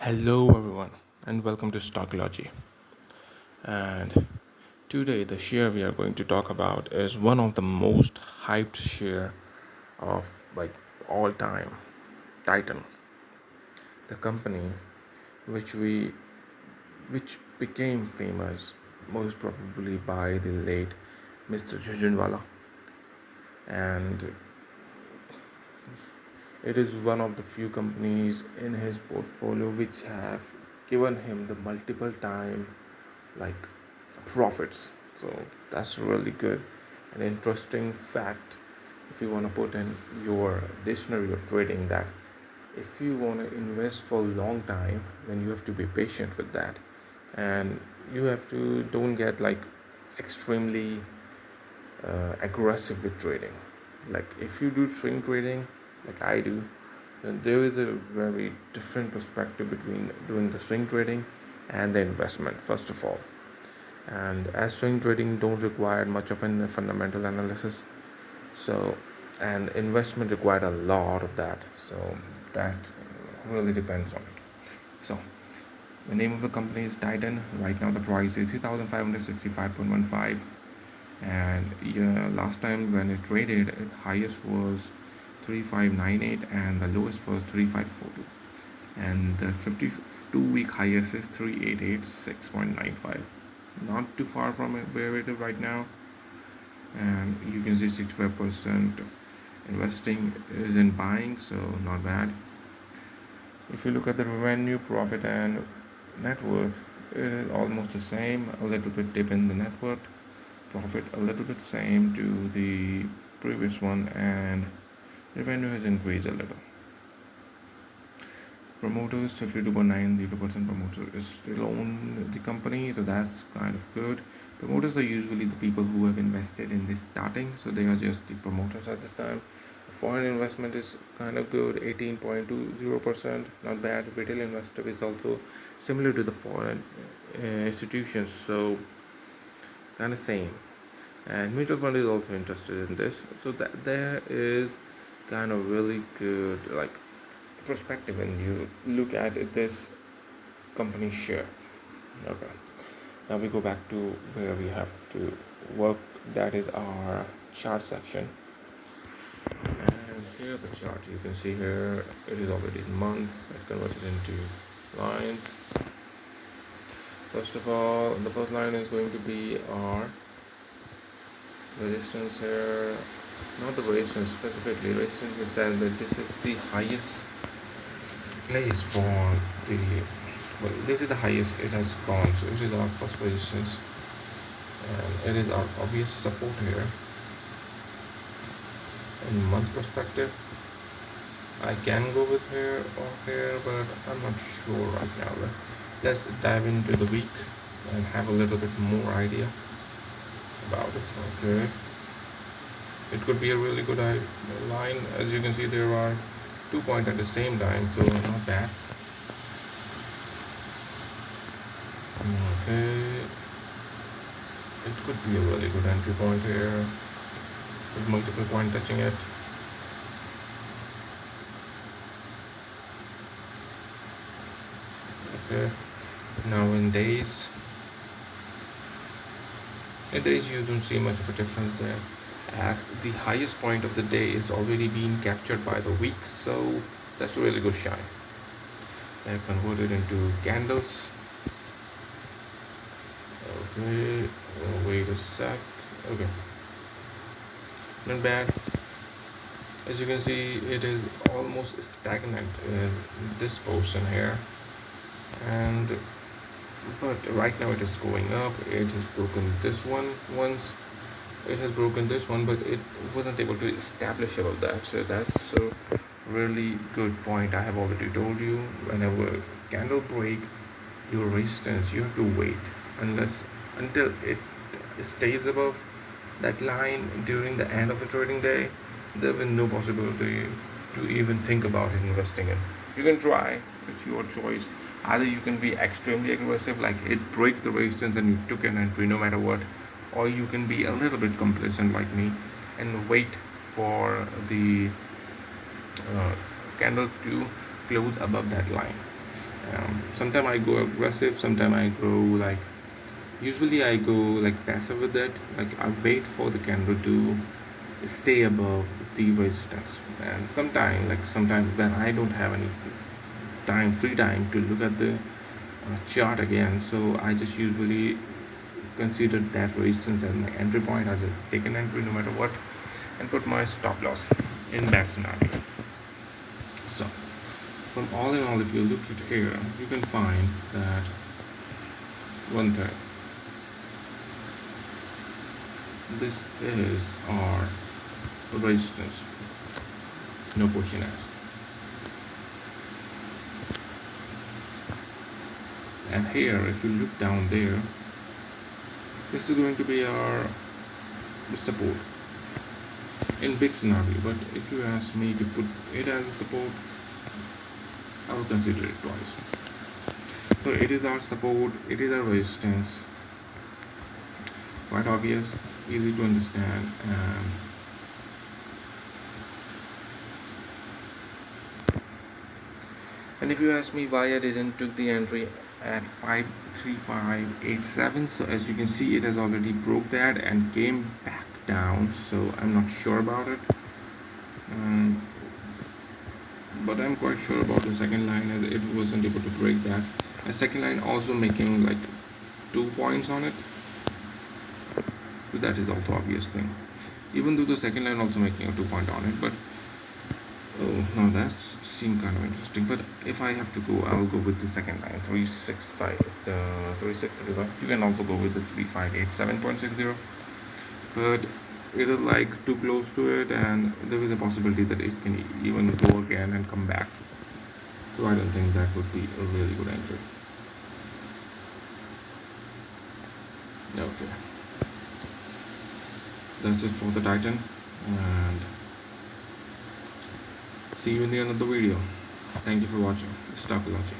Hello, everyone, and welcome to Stockology. And today, the share we are going to talk about is one of the most hyped share of like all time, Titan, the company which we which became famous most probably by the late Mr. Jhunjhunwala, and it is one of the few companies in his portfolio which have given him the multiple time like profits. So that's really good. An interesting fact if you want to put in your dictionary of trading, that if you want to invest for a long time, then you have to be patient with that, and you have to don't get like extremely aggressive with trading. Like if you do swing trading, like I do, then there is a very different perspective between doing the swing trading and the investment, first of all. And as swing trading don't require much of a fundamental analysis, so and investment required a lot of that, so that really depends on it. So the name of the company is Titan. Right now the price is 3565.15, and yeah, last time when it traded, its highest was 3598 and the lowest was 3542, and the 52-week highest is 3886.95. Not too far from it where it is right now, and you can see 65% investing is in buying, so not bad. If you look at the revenue, profit, and net worth, it is almost the same. A little bit dip in the net worth, profit a little bit same to the previous one, and revenue has increased a little. Promoters 52.90% promoter is still own the company, so that's kind of good. Promoters are usually the people who have invested in this starting, so they are just the promoters at this time. Foreign investment is kind of good, 18.20%, not bad. Retail investor is also similar to the foreign institutions, so kind of same. And mutual fund is also interested in this, so that there is kind of really good like perspective when you look at this company share. Okay, now we go back to where we have to work, that is our chart section. And here the chart, you can see here it is already in months, I converted into lines. First of all, the first line is going to be our resistance here. Not the resistance specifically, resistance is saying that this is the highest place for the, well, this is the highest it has gone, so it is our first resistance, and it is our obvious support here. In month perspective, I can go with here or here, but I'm not sure right now. Let's dive into the week and have a little bit more idea about it. Okay, it could be a really good line. As you can see, there are 2 points at the same time, so not bad. Okay, it could be a really good entry point here with multiple point touching it. Okay, now in days you don't see much of a difference there, as the highest point of the day is already being captured by the week, so that's a really good shine. I converted into candles. Okay, wait a sec. Okay, not bad. As you can see, it is almost stagnant in this portion here, and but right now it is going up. It has broken this one once, it has broken this one, but it wasn't able to establish all of that, so that's a really good point. I have already told you, whenever candle break your resistance, you have to wait unless until it stays above that line during the end of the trading day. There is no possibility to even think about investing in. You can try, it's your choice. Either you can be extremely aggressive, like it break the resistance and you took an entry no matter what, or you can be a little bit complacent like me and wait for the candle to close above that line. Sometimes I go aggressive, sometimes I go like, usually I go like passive with it. Like I wait for the candle to stay above the resistance, and sometimes when I don't have any free time to look at the chart again, so I just usually consider that resistance as my entry point. I just take an entry no matter what and put my stop loss in that scenario. So from all in all, if you look at here, you can find that one thing, this is our resistance, no question asked. And here, if you look down there, this is going to be our support in big scenario. But if you ask me to put it as a support, I will consider it twice. So it is our support, it is our resistance, quite obvious, easy to understand. And if you ask me why I didn't took the entry at 53587, so as you can see, it has already broke that and came back down, so I'm not sure about it. But I'm quite sure about the second line, as it wasn't able to break that. The second line also making like 2 points on it, so that is also obvious thing. Even though the second line also making a 2 point on it, but oh no, that seemed kind of interesting. But if I have to go, I will go with the second line, 365, 3635. You can also go with the 3587.60, but it is like too close to it, and there is a possibility that it can even go again and come back. So I don't think that would be a really good entry. Okay, that's it for the Titan, and see you in the end of the video. Thank you for watching. Stop watching.